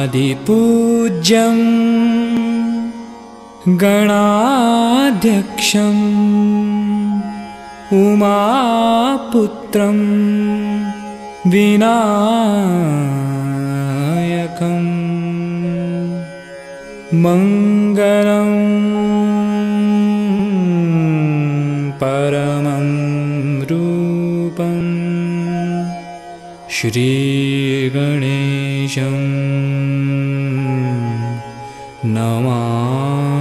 आदिपूज्यं गणाध्यक्षं उमापुत्रं विनायकं मंगलं परमं रूपं श्रीगणेशं नमामि।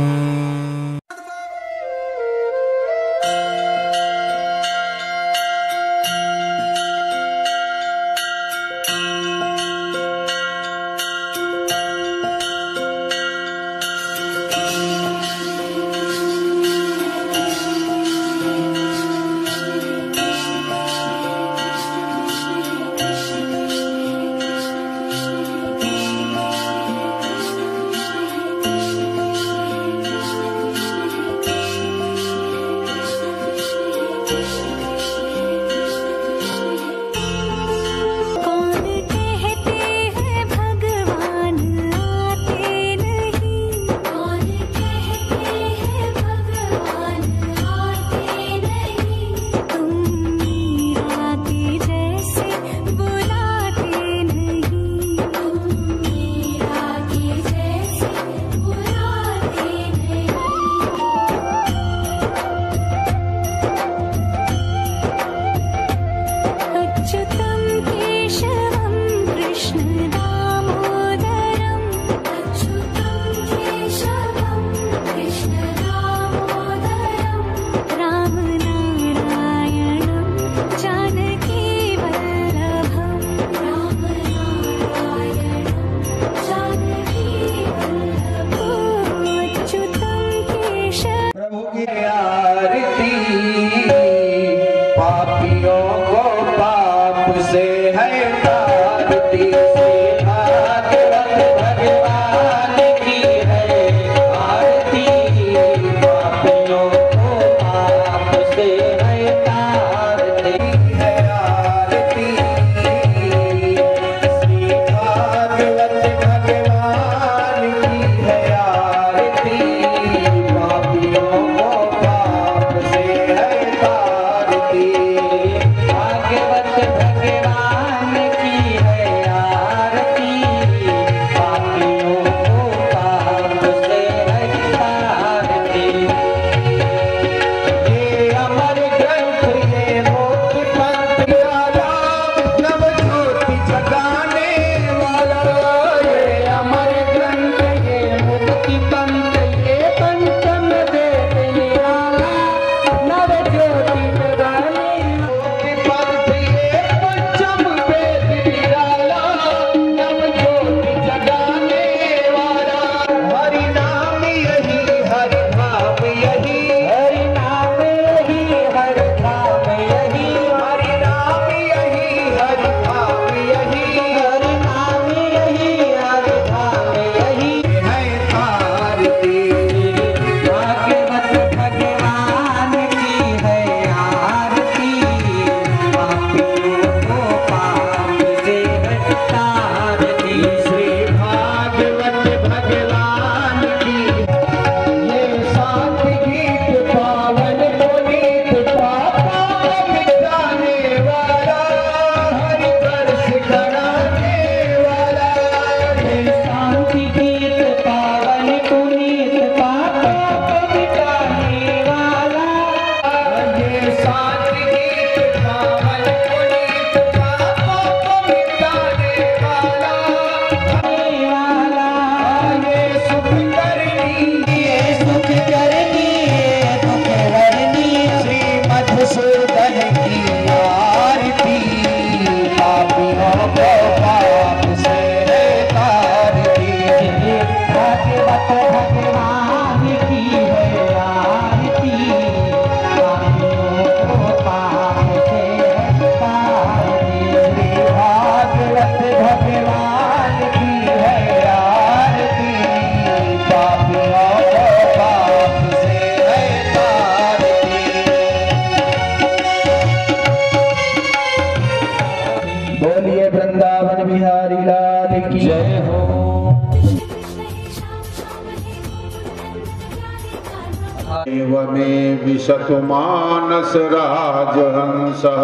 एवमें विशतु मानस राजहंसः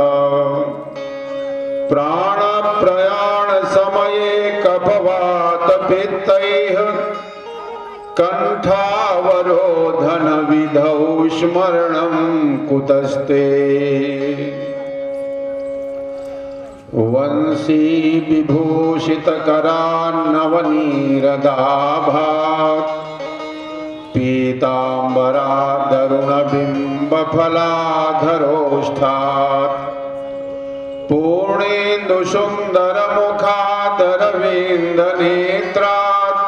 प्राण प्रयाण समये कफवात पित्तैः कंठावरोधन विधौ स्मरणं कुतस्ते वंशी विभूषित करान्नवनीरदाभात् पीताम्बरादरुणबिम्बफलाधरोष्ठात् पूर्णेन्दुसुन्दरमुखादरविन्दनेत्रात्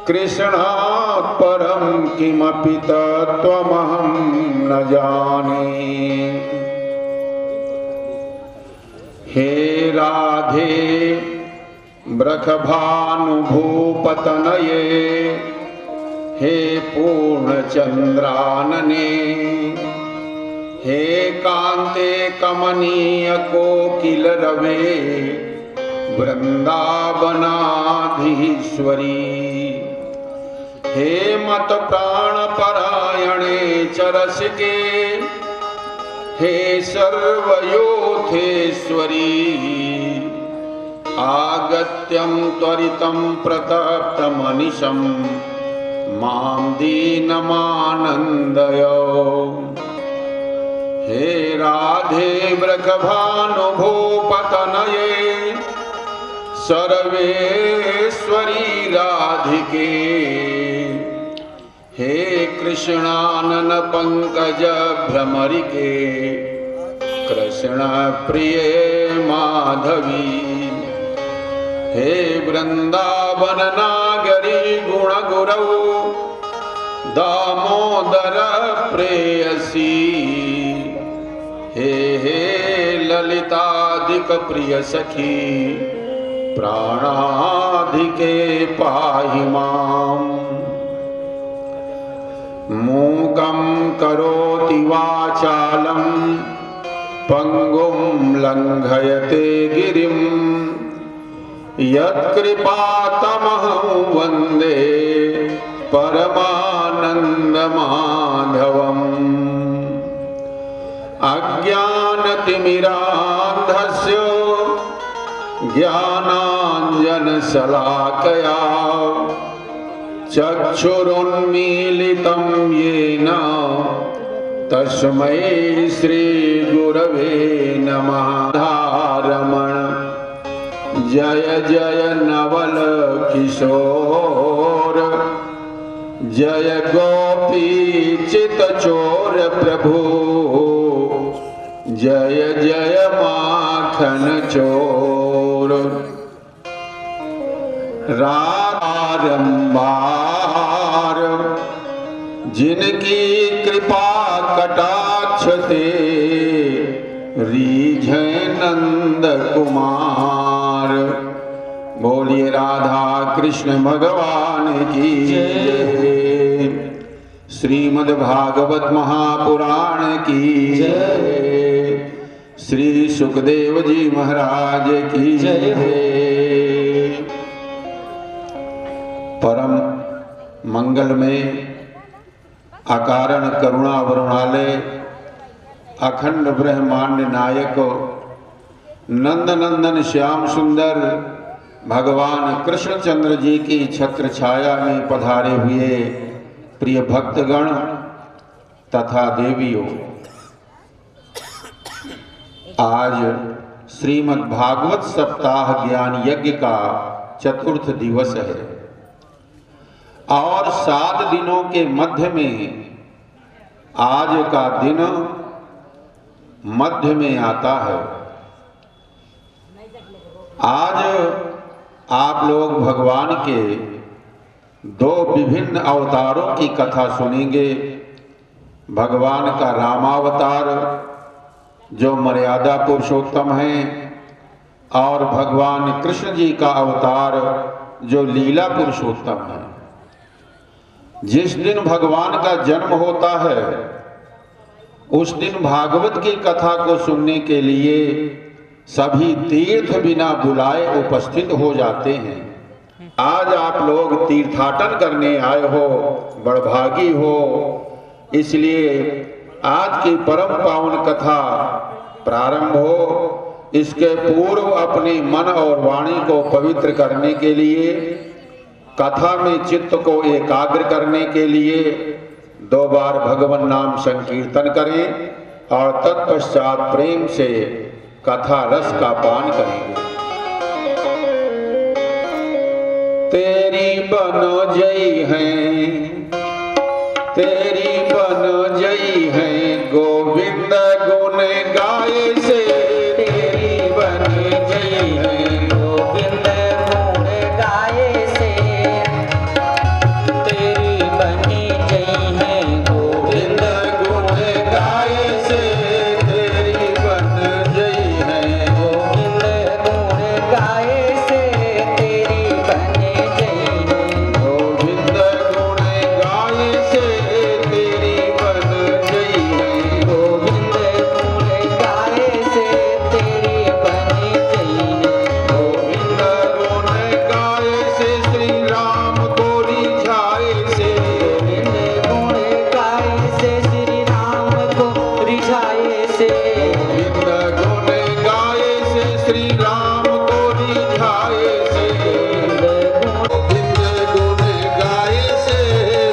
कृष्णात् परं किमपि तत्त्वमहं न जाने। हे राधे वृषभानुभूपतनये हे पूर्णचंद्रानने हे कांते कमनीय कोकिल रवे वृंदावनाधीश्वरी हे मत प्राण परायणे चरसिके हे सर्वयोथेश्वरी आगत्यं त्वरितं प्रतप्तमनिशं मां दीनमानन्दय। हे राधे वृषभानुभूपतनये सर्वेश्वरी राधिके हे कृष्णानन पंकज भ्रमरिके कृष्ण प्रिये माधवी हे वृंदावन नागरी गुणगुरौ दामोदर प्रेयसी हे हे ललितादिक प्रिय सखी प्राणाधिके पाहि माम्। मूकं करोति वाचालं पंगुं लंघयते गिरिं यत्कृपातमहं वन्दे परमानन्दमाधवम्। अज्ञानतिमिरान्धस्य ज्ञानाञ्जनशलाकया चक्षुरुन्मीलितं येन तस्मै श्रीगुरवे नमः। धारमण जय जय नवल किशोर जय गोपी चितचोर प्रभु जय जय माखन चोर। बारंबार जिनकी कृपा कटाक्ष से रीझे नंद कुमार। बोलिए राधा कृष्ण भगवान की जय। श्रीमद् भागवत महापुराण की जय। श्री सुखदेव जी महाराज की जय। परम मंगल में अकारण करुणा वरुणालय अखंड ब्रह्मांड नायक नंद नंदन श्याम सुंदर भगवान कृष्णचंद्र जी की छत्र छाया में पधारे हुए प्रिय भक्तगण तथा देवियों, आज श्रीमद् भागवत सप्ताह ज्ञान यज्ञ का चतुर्थ दिवस है और 7 दिनों के मध्य में आज का दिन मध्य में आता है। आज आप लोग भगवान के 2 विभिन्न अवतारों की कथा सुनेंगे। भगवान का रामावतार जो मर्यादा पुरुषोत्तम हैं और भगवान कृष्ण जी का अवतार जो लीला पुरुषोत्तम है। जिस दिन भगवान का जन्म होता है उस दिन भागवत की कथा को सुनने के लिए सभी तीर्थ बिना बुलाए उपस्थित हो जाते हैं। आज आप लोग तीर्थाटन करने आए हो, बड़भागी हो। इसलिए आज की परम पावन कथा प्रारंभ हो, इसके पूर्व अपनी मन और वाणी को पवित्र करने के लिए, कथा में चित्त को एकाग्र करने के लिए 2 बार भगवान नाम संकीर्तन करें और तत्पश्चात प्रेम से कथा रस का पान करेंगे। तेरी बन जई है, तेरी बन जई है गोविंद गुण गाए से, तेरी बन जई है गोविंद गुण गाए से, तेरी बनी जई है गोविंद गुण गाए से, तेरी बन जई है गोविंद गुण गाए से, तेरी बनी जई है गोविंद गुण गाए से, तेरी बन जई है गोविंद गुण गाए से, तेरी बनी जई है गोविंद गुण गाए से, श्री राम को रिझाए से, गोविंद गुण गाए से, श्री राम को रिझाए से, गोविंद गुण गाए से, श्री राम को रिझाए से, गोविंद गुण गाए से,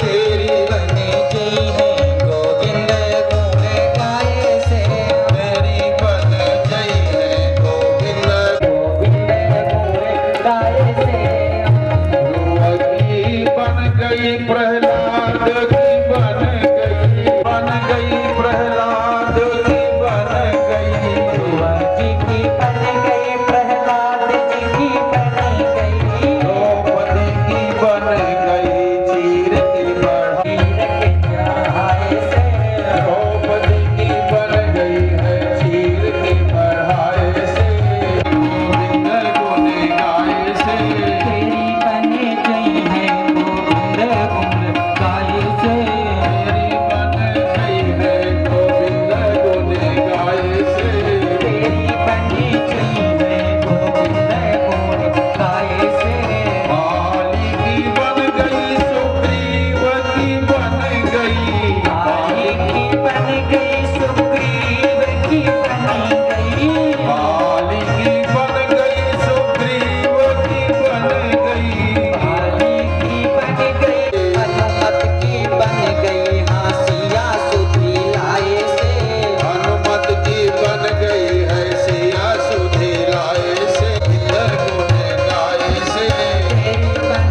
तेरी बनी जई है गोविंद गुण गाए से, तेरी बन जई है गोविंद गोविंद गुण गाए से, ध्रुव की बन गई प्रहलाद की बन गई प्रहलाद की बन गई, ध्रुव जी की बन गई प्रहलाद जी की बन गई, द्रौपदी की बन गई चीर की बढ़ाए से, द्रौपदी की बन गई है चीर की बढ़ाए से, गोविंद गुण गाए से, तेरी बनी जई है गोविंद गुण गाए से, तेरी बन गई है गोविंद गुण गाए से, तेरी बनी जई है गोविंद गुण गाए से, काली की बन गई सुग्रीव की बन गई, काली की बन गई सुग्रीव की बन गई, काली की बन गई सुग्रीव की बन गई, काली की बन गई हनुमत की बन गई, हाँ सिया सुधी लाए से, हनुमत की बन गई है सिया सुधी लाए से, गोविंद गुण गाए से, तेरी बन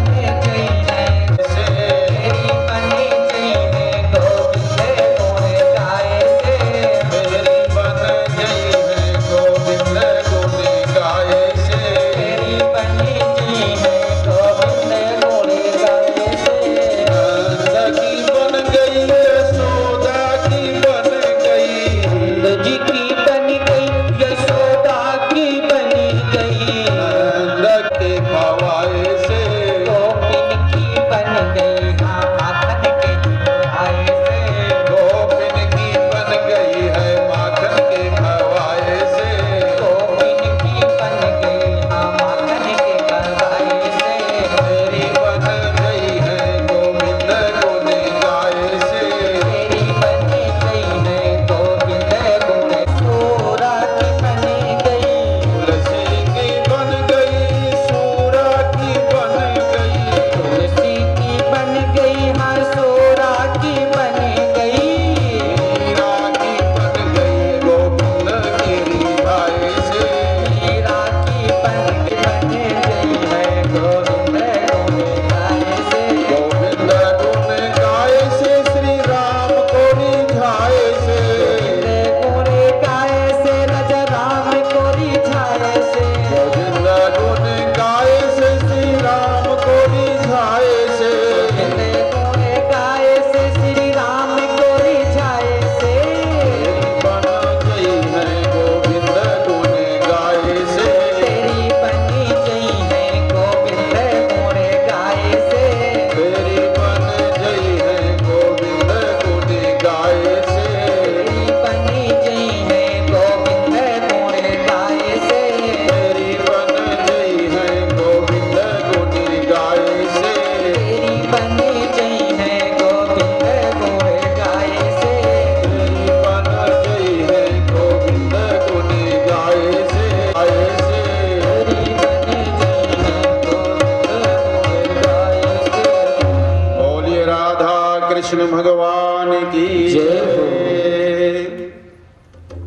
गई है से, तेरी बनी जई है गोविंद गुण गाए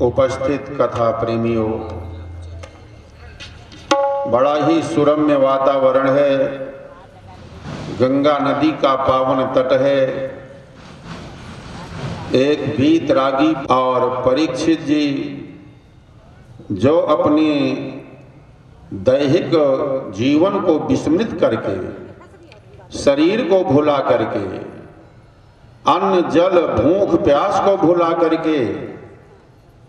उपस्थित कथा प्रेमियों, बड़ा ही सुरम्य वातावरण है। गंगा नदी का पावन तट है। एक वीतरागी और परीक्षित जी जो अपने दैहिक जीवन को विस्मृत करके, शरीर को भुला करके, अन्न जल भूख प्यास को भुला करके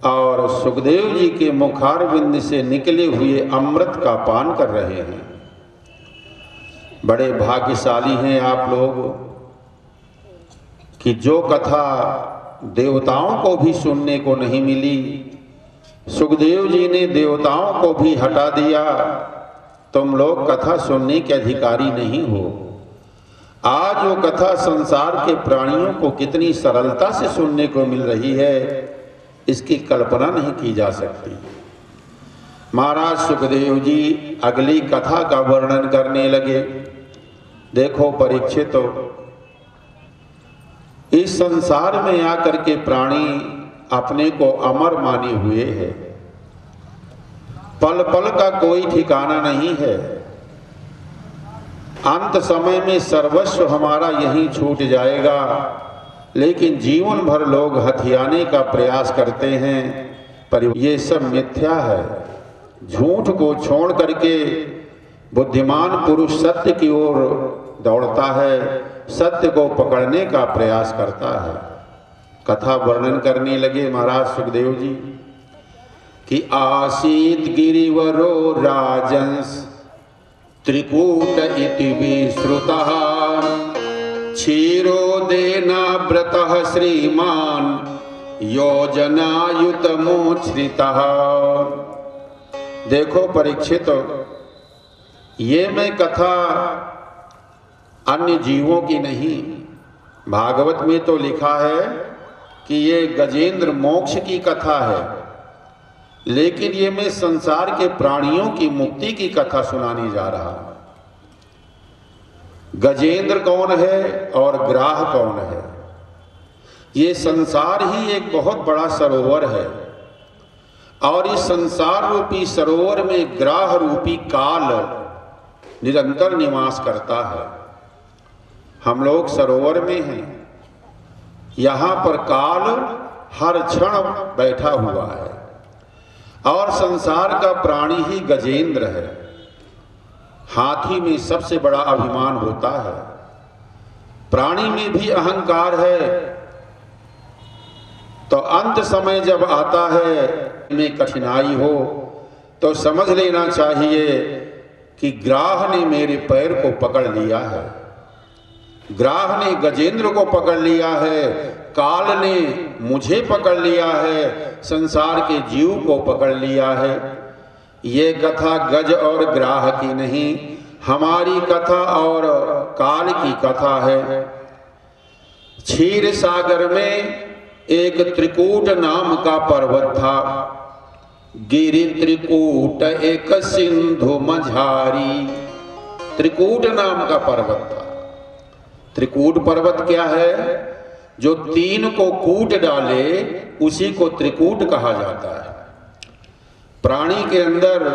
और सुखदेव जी के मुखारविंद से निकले हुए अमृत का पान कर रहे हैं। बड़े भाग्यशाली हैं आप लोग कि जो कथा देवताओं को भी सुनने को नहीं मिली, सुखदेव जी ने देवताओं को भी हटा दिया। तुम लोग कथा सुनने के अधिकारी नहीं हो। आज वो कथा संसार के प्राणियों को कितनी सरलता से सुनने को मिल रही है, इसकी कल्पना नहीं की जा सकती। महाराज सुखदेव जी अगली कथा का वर्णन करने लगे। देखो परीक्षित, इस संसार में आकर के प्राणी अपने को अमर माने हुए है। पल पल का कोई ठिकाना नहीं है। अंत समय में सर्वस्व हमारा यहीं छूट जाएगा, लेकिन जीवन भर लोग हथियाने का प्रयास करते हैं, पर ये सब मिथ्या है। झूठ को छोड़ करके बुद्धिमान पुरुष सत्य की ओर दौड़ता है, सत्य को पकड़ने का प्रयास करता है। कथा वर्णन करने लगे महाराज सुखदेव जी कि आसीत गिरिवरो राजंस त्रिकूट इति विश्रुतः क्षीरोदेना व्रतः श्रीमान योजनायुतमुच्छ्रितः। देखो परीक्षित, ये मैं कथा अन्य जीवों की नहीं, भागवत में तो लिखा है कि ये गजेंद्र मोक्ष की कथा है, लेकिन ये मैं संसार के प्राणियों की मुक्ति की कथा सुनाने जा रहा हूं। गजेंद्र कौन है और ग्राह कौन है? ये संसार ही एक बहुत बड़ा सरोवर है, और इस संसार रूपी सरोवर में ग्राह रूपी काल निरंतर निवास करता है। हम लोग सरोवर में हैं, यहाँ पर काल हर क्षण बैठा हुआ है, और संसार का प्राणी ही गजेंद्र है। हाथी में सबसे बड़ा अभिमान होता है, प्राणी में भी अहंकार है। तो अंत समय जब आता है में कठिनाई हो तो समझ लेना चाहिए कि ग्राह ने मेरे पैर को पकड़ लिया है, ग्राह ने गजेंद्र को पकड़ लिया है, काल ने मुझे पकड़ लिया है, संसार के जीव को पकड़ लिया है। ये कथा गज और ग्राह की नहीं, हमारी कथा और काल की कथा है। क्षीर सागर में एक त्रिकूट नाम का पर्वत था। गिरि त्रिकूट एक सिंधु मझारी, त्रिकूट नाम का पर्वत था। त्रिकूट पर्वत क्या है? जो तीन को कूट डाले उसी को त्रिकूट कहा जाता है। प्राणी के अंदर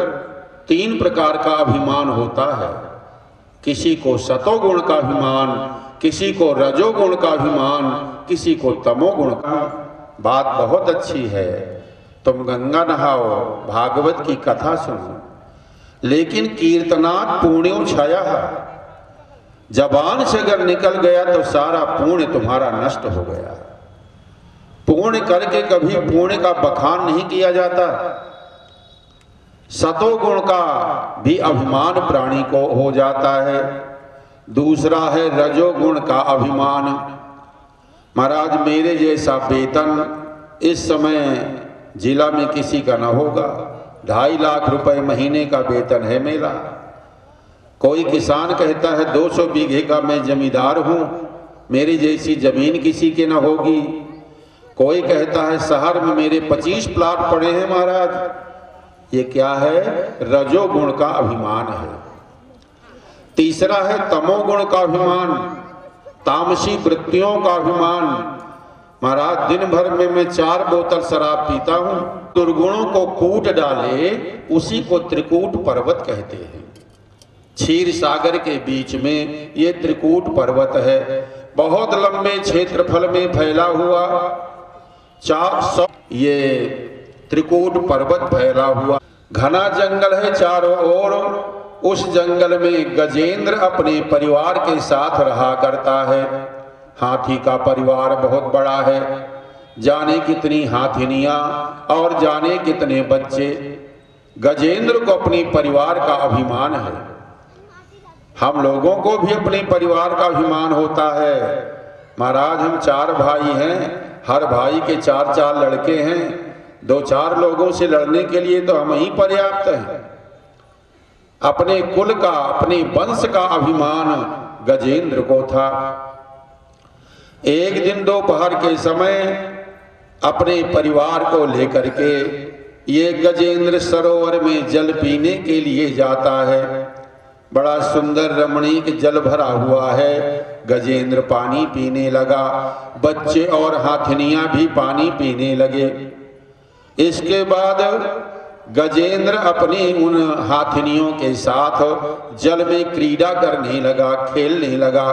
तीन प्रकार का अभिमान होता है। किसी को सतोगुण का अभिमान, किसी को रजोगुण का अभिमान, किसी को तमोगुण का। बात बहुत अच्छी है, तुम गंगा नहाओ, भागवत की कथा सुनो, लेकिन कीर्तनात् पुण्यो क्षयः, जबान से अगर निकल गया तो सारा पुण्य तुम्हारा नष्ट हो गया। पुण्य करके कभी पुण्य का बखान नहीं किया जाता। सतोगुण का भी अभिमान प्राणी को हो जाता है। दूसरा है रजोगुण का अभिमान। महाराज मेरे जैसा वेतन इस समय जिला में किसी का न होगा। 2.5 लाख रुपए महीने का वेतन है मेरा। कोई किसान कहता है 200 बीघे का मैं जमींदार हूँ, मेरी जैसी जमीन किसी के न होगी। कोई कहता है शहर में मेरे 25 प्लाट पड़े हैं महाराज। ये क्या है? रजोगुण का अभिमान है। तीसरा है तमोगुण का अभिमान, तामसी वृत्तियों का अभिमान। महाराज दिन भर में मैं 4 बोतल शराब पीता हूं। दुर्गुणों को कूट डाले उसी को त्रिकूट पर्वत कहते हैं। क्षीर सागर के बीच में ये त्रिकूट पर्वत है, बहुत लंबे क्षेत्रफल में फैला हुआ 400 ये त्रिकूट पर्वत फैला हुआ घना जंगल है चारों ओर। उस जंगल में गजेंद्र अपने परिवार के साथ रहा करता है। हाथी का परिवार बहुत बड़ा है, जाने कितनी हाथिनियां और जाने कितने बच्चे। गजेंद्र को अपने परिवार का अभिमान है। हम लोगों को भी अपने परिवार का अभिमान होता है। महाराज हम 4 भाई हैं, हर भाई के 4-4 लड़के हैं। 2-4 लोगों से लड़ने के लिए तो हम ही पर्याप्त हैं। अपने कुल का, अपने वंश का अभिमान गजेंद्र को था। एक दिन दोपहर के समय अपने परिवार को लेकर के ये गजेंद्र सरोवर में जल पीने के लिए जाता है। बड़ा सुंदर रमणीक जल भरा हुआ है। गजेंद्र पानी पीने लगा, बच्चे और हाथिनियां भी पानी पीने लगे। इसके बाद गजेंद्र अपनी उन हाथिनियों के साथ जल में क्रीड़ा करने लगा, खेलने लगा।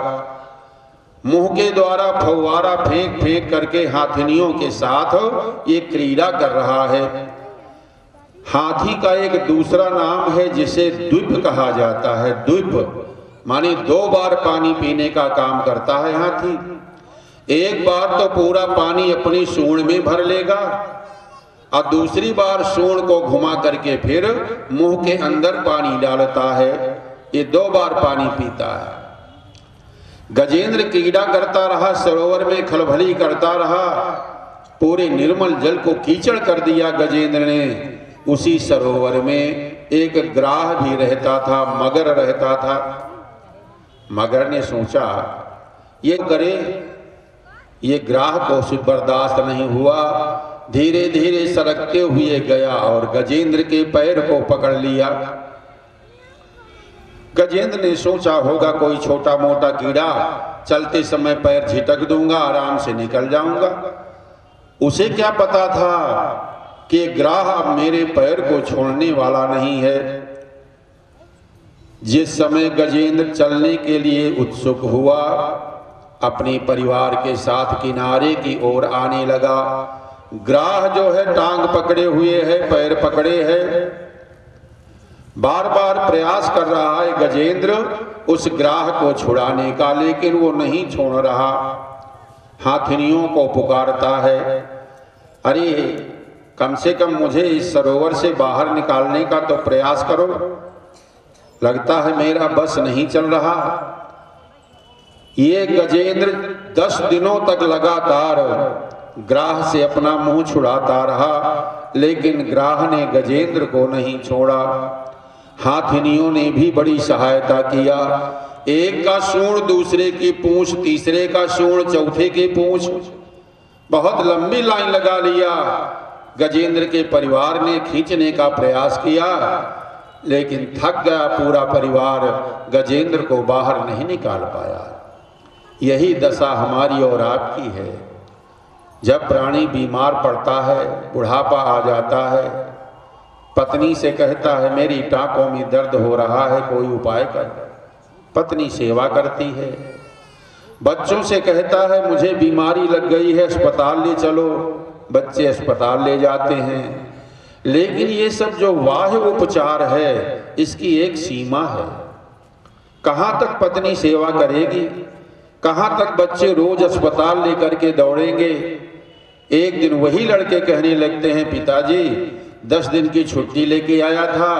मुंह के द्वारा फव्वारा फेंक फेंक करके हाथिनियों के साथ ये क्रीड़ा कर रहा है। हाथी का एक दूसरा नाम है जिसे द्वीप कहा जाता है। द्वीप माने 2 बार पानी पीने का काम करता है हाथी। एक बार तो पूरा पानी अपनी सूंड में भर लेगा और दूसरी बार सूंड को घुमा करके फिर मुंह के अंदर पानी डालता है। ये 2 बार पानी पीता है। गजेंद्र क्रीड़ा करता रहा, सरोवर में खलबली करता रहा। पूरे निर्मल जल को कीचड़ कर दिया गजेंद्र ने। उसी सरोवर में एक ग्राह भी रहता था, मगर रहता था। मगर ने सोचा ये करे, ये ग्राह को सिर्फ बर्दाश्त नहीं हुआ। धीरे धीरे सरकते हुए गया और गजेंद्र के पैर को पकड़ लिया। गजेंद्र ने सोचा होगा कोई छोटा मोटा कीड़ा, चलते समय पैर झिटक दूंगा, आराम से निकल जाऊंगा। उसे क्या पता था कि ग्राह अब मेरे पैर को छोड़ने वाला नहीं है। जिस समय गजेंद्र चलने के लिए उत्सुक हुआ, अपने परिवार के साथ किनारे की ओर आने लगा। ग्राह जो है टांग पकड़े हुए है, पैर पकड़े है। बार बार प्रयास कर रहा है गजेंद्र उस ग्राह को छुड़ाने का, लेकिन वो नहीं छोड़ रहा। हाथिनियों को पुकारता है, अरे कम से कम मुझे इस सरोवर से बाहर निकालने का तो प्रयास करो। लगता है मेरा बस नहीं चल रहा। ये गजेंद्र 10 दिनों तक लगातार ग्राह से अपना मुंह छुड़ाता रहा, लेकिन ग्राह ने गजेंद्र को नहीं छोड़ा। हाथिनियों ने भी बड़ी सहायता किया। एक का सूंड, दूसरे की पूंछ, तीसरे का सूंड, चौथे की पूंछ, बहुत लंबी लाइन लगा लिया। गजेंद्र के परिवार ने खींचने का प्रयास किया, लेकिन थक गया पूरा परिवार, गजेंद्र को बाहर नहीं निकाल पाया। यही दशा हमारी और आपकी है। जब प्राणी बीमार पड़ता है, बुढ़ापा आ जाता है, पत्नी से कहता है मेरी टांकों में दर्द हो रहा है, कोई उपाय कर। पत्नी सेवा करती है। बच्चों से कहता है मुझे बीमारी लग गई है, अस्पताल ले चलो। बच्चे अस्पताल ले जाते हैं। लेकिन ये सब जो बाह्य उपचार है, इसकी एक सीमा है। कहाँ तक पत्नी सेवा करेगी, कहाँ तक बच्चे रोज अस्पताल लेकर के दौड़ेंगे। एक दिन वही लड़के कहने लगते हैं पिताजी 10 दिन की छुट्टी लेके आया था,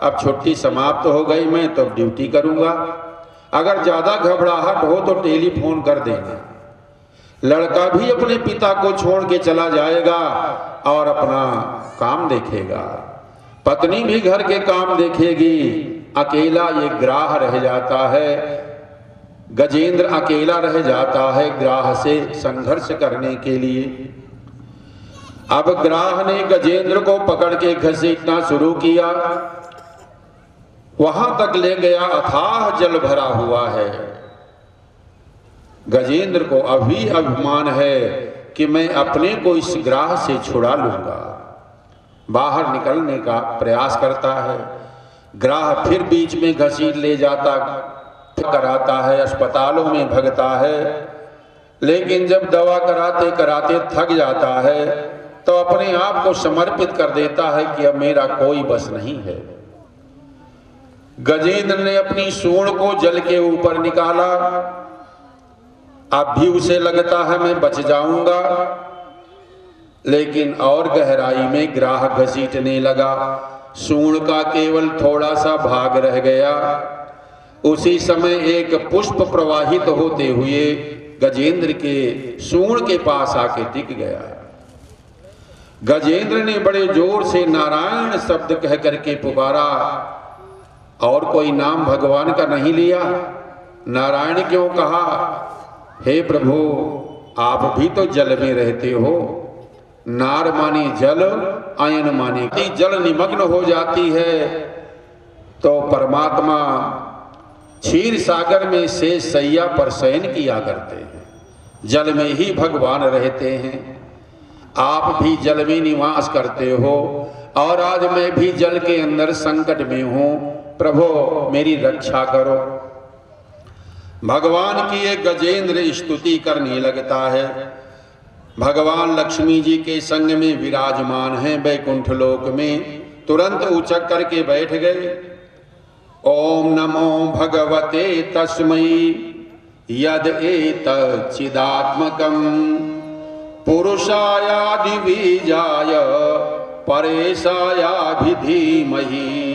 अब छुट्टी समाप्त हो गई, मैं तो ड्यूटी करूंगा। अगर ज्यादा घबराहट हो तो टेलीफोन कर देना। लड़का भी अपने पिता को छोड़ के चला जाएगा और अपना काम देखेगा। पत्नी भी घर के काम देखेगी। अकेला ये ग्राह रह जाता है। गजेंद्र अकेला रह जाता है ग्राह से संघर्ष करने के लिए। अब ग्राह ने गजेंद्र को पकड़ के घसीटना शुरू किया। वहां तक ले गया, अथाह जल भरा हुआ है। गजेंद्र को अभी अभिमान है कि मैं अपने को इस ग्राह से छुड़ा लूंगा। बाहर निकलने का प्रयास करता है, ग्राह फिर बीच में घसीट ले जाता कराता है, अस्पतालों में भगता है, लेकिन जब दवा कराते कराते थक जाता है तो अपने आप को समर्पित कर देता है कि अब मेरा कोई बस नहीं है। गजेंद्र ने अपनी सूंड को जल के ऊपर निकाला। अब भी उसे लगता है मैं बच जाऊंगा, लेकिन और गहराई में ग्राह घसीटने लगा। सूंड का केवल थोड़ा सा भाग रह गया। उसी समय एक पुष्प प्रवाहित होते हुए गजेंद्र के सूंड के पास आके टिक गया। गजेंद्र ने बड़े जोर से नारायण शब्द कह करके पुकारा, और कोई नाम भगवान का नहीं लिया। नारायण क्यों कहा? हे प्रभु, आप भी तो जल में रहते हो। नार माने जल, आयन माने जल निमग्न हो जाती है तो परमात्मा क्षीर सागर में से सैया पर शयन किया करते हैं, जल में ही भगवान रहते हैं। आप भी जल में निवास करते हो और आज मैं भी जल के अंदर संकट में हूं। प्रभु मेरी रक्षा करो। भगवान की एक गजेंद्र स्तुति करने लगता है। भगवान लक्ष्मी जी के संग में विराजमान हैं बैकुंठ लोक में। तुरंत उचक करके बैठ गए। ओम नमो भगवते तस्मै यद एतत् चिदात्मकं पुरुषायादि बीजाय परेशायाभि धीमहि